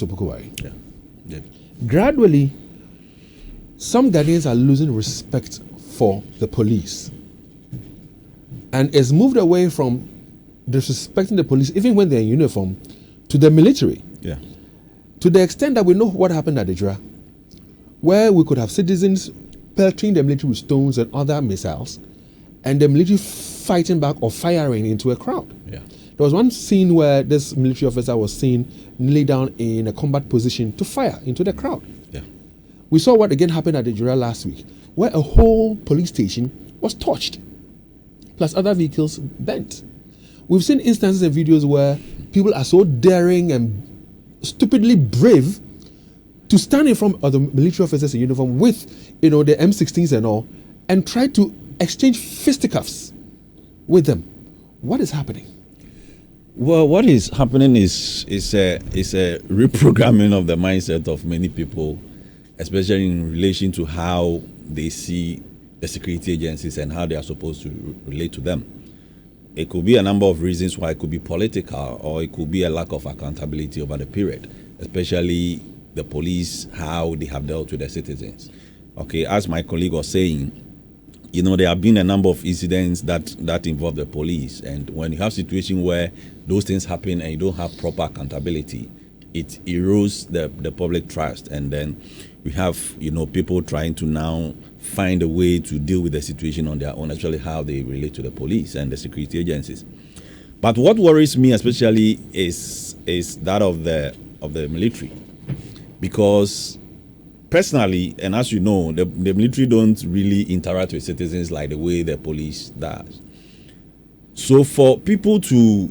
Opoku-Ware. Yeah. Gradually, some Ghanaians are losing respect for the police and is moved away from disrespecting the police, even when they're in uniform, to the military. Yeah. To the extent that we know what happened at Ijra, where we could have citizens peltering the military with stones and other missiles, and the military fighting back or firing into a crowd. Yeah. There was one scene where this military officer was seen kneeling down in a combat position to fire into the crowd. Yeah. We saw what again happened at Ijra last week, where a whole police station was torched, plus other vehicles bent. We've seen instances and videos where people are so daring and stupidly brave to stand in front of the military officers in uniform with, the M16s and all, and try to exchange fisticuffs with them. What is happening? Well, what is happening is a reprogramming of the mindset of many people, especially in relation to how they see the security agencies and how they are supposed to relate to them. It could be a number of reasons why. It could be political, or it could be a lack of accountability over the period, especially the police, how they have dealt with the citizens. Okay, as my colleague was saying, there have been a number of incidents that involve the police, and when you have situations where those things happen and you don't have proper accountability, it erodes the public trust, and then we have people trying to now find a way to deal with the situation on their own, especially how they relate to the police and the security agencies. But what worries me especially is that of the military, because personally, and as you know, the military don't really interact with citizens like the way the police does. So for people to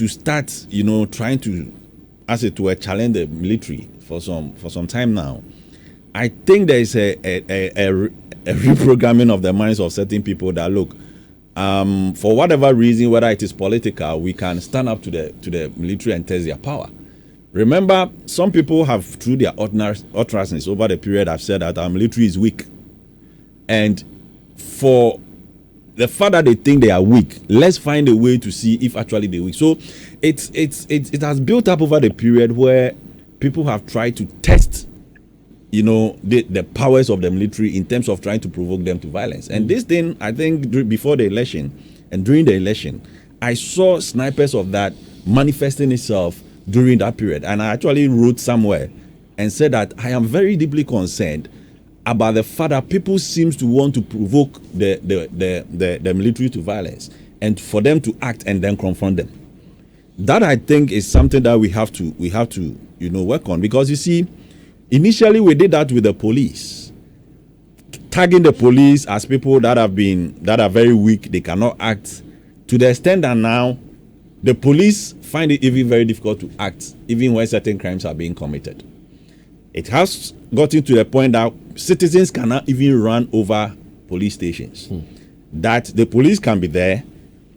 start, trying to, as it were, challenge the military for some time now, I think there is a reprogramming of the minds of certain people that look, for whatever reason, whether it is political, we can stand up to the military and test their power. Remember, some people have, through their utterances over the period, have said that our military is weak. And for the fact that they think they are weak, let's find a way to see if actually they're weak. So it has built up over the period where people have tried to test, the powers of the military in terms of trying to provoke them to violence. And this thing, I think, before the election and during the election, I saw snipers of that manifesting itself during that period. And I actually wrote somewhere and said that I am very deeply concerned about the fact that people seem to want to provoke the military to violence and for them to act and then confront them. That, I think, is something that we have to work on, because you see, initially we did that with the police, tagging the police as people that are very weak, they cannot act, to the extent that now the police find it even very difficult to act, even when certain crimes are being committed. It has gotten to the point that citizens cannot even run over police stations. That the police can be there,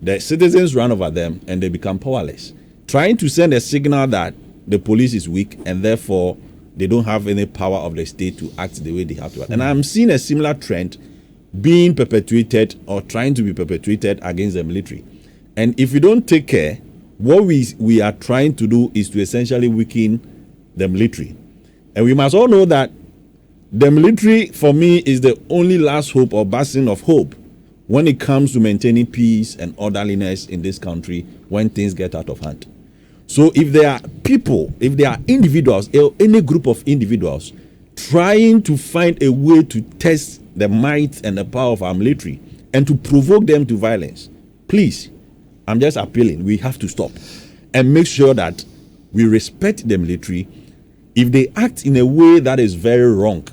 the citizens run over them, and they become powerless, trying to send a signal that the police is weak and therefore they don't have any power of the state to act the way they have to act. And I'm seeing a similar trend being perpetuated or trying to be perpetuated against the military. And if we don't take care, what we are trying to do is to essentially weaken the military. And we must all know that the military, for me, is the only last hope or bastion of hope when it comes to maintaining peace and orderliness in this country when things get out of hand. So if there are people, if there are individuals, any group of individuals trying to find a way to test the might and the power of our military and to provoke them to violence, please, I'm just appealing, we have to stop and make sure that we respect the military. If they act in a way that is very wrong,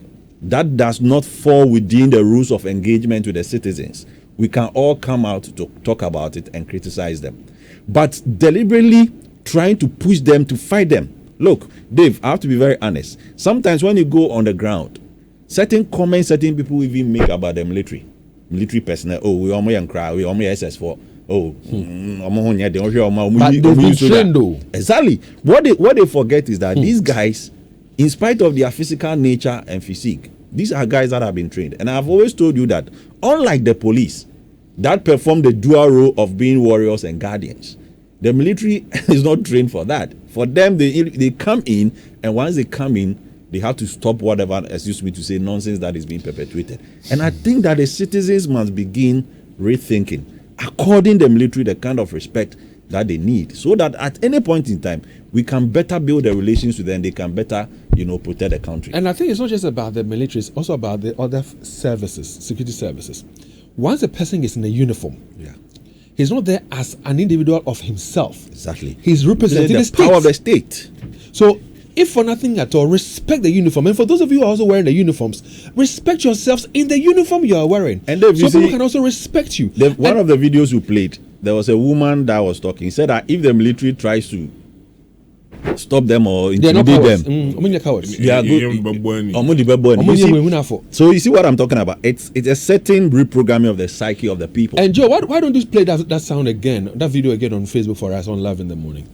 that does not fall within the rules of engagement with the citizens, we can all come out to talk about it and criticize them. But deliberately trying to push them to fight them. Look, Dave, I have to be very honest. Sometimes when you go on the ground, certain comments certain people even make about the military personnel, we almost and cry, we almost SS4. But they've trained though. Exactly. What they forget is that these guys, in spite of their physical nature and physique, these are guys that have been trained. And I've always told you that, unlike the police, that perform the dual role of being warriors and guardians, The military is not trained for that. For them, they come in, and once they come in, they have to stop whatever, excuse me to say, nonsense that is being perpetuated. And I think that the citizens must begin rethinking, according to the military, the kind of respect that they need, so that at any point in time, we can better build the relations with them, they can better, protect the country. And I think it's not just about the military, it's also about the other services, security services. Once a person is in a uniform, he's not there as an individual of himself. Exactly. He's representing the power of the state. So, if for nothing at all, respect the uniform. And for those of you who are also wearing the uniforms, respect yourselves in the uniform you are wearing. And so people can also respect you. One of the videos you played, there was a woman that was talking, said that if the military tries to stop them or intimidate them, they are cowards. They are good. So you see what I'm talking about? It's a certain reprogramming of the psyche of the people. And Joe, why don't you play that sound again, that video again on Facebook for us on Live in the Morning?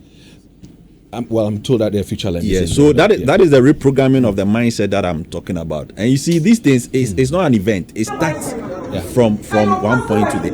I'm told that they're future length. Yeah, so that is the reprogramming of the mindset that I'm talking about. And you see, these things it's not an event. It starts from one point to the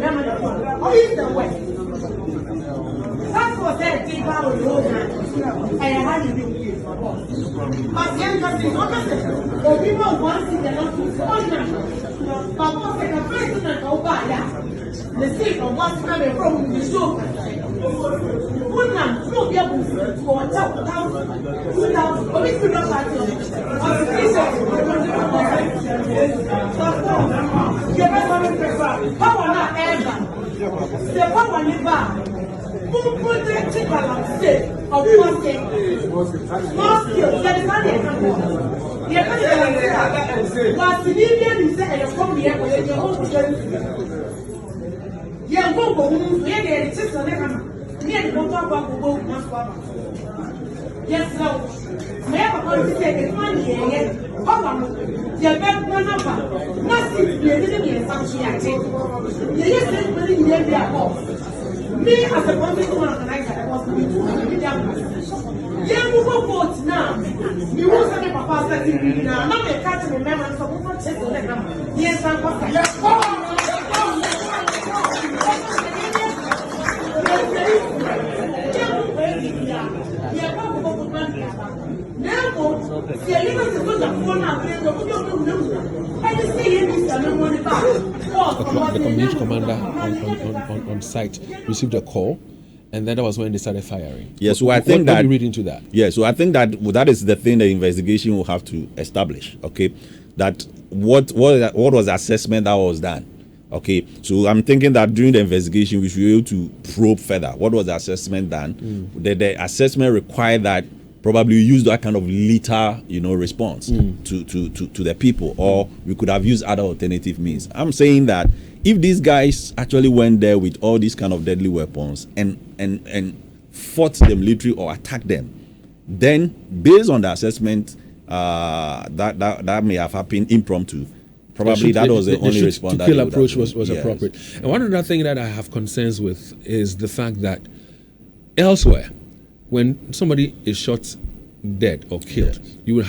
Me as a political organizer, I was going to yeah, we go vote now. You will say Papa said now. Now they catch me, man. So we want to check the leg. Yes, I'm going the community commander on site received a call, and then that was when they started firing. Yeah, so I think what do you read into that? Yeah, so I think that is the thing the investigation will have to establish. Okay, that what was the assessment that was done. Okay, so I'm thinking that during the investigation we should be able to probe further. What was the assessment done? The assessment required that probably use that kind of lethal, response to the people, or we could have used other alternative means. I'm saying that if these guys actually went there with all these kind of deadly weapons and fought the military or attacked them, then based on the assessment that may have happened impromptu, probably that was the only response. The kill approach was appropriate. And one other thing that I have concerns with is the fact that elsewhere, when somebody is shot dead or killed, you will have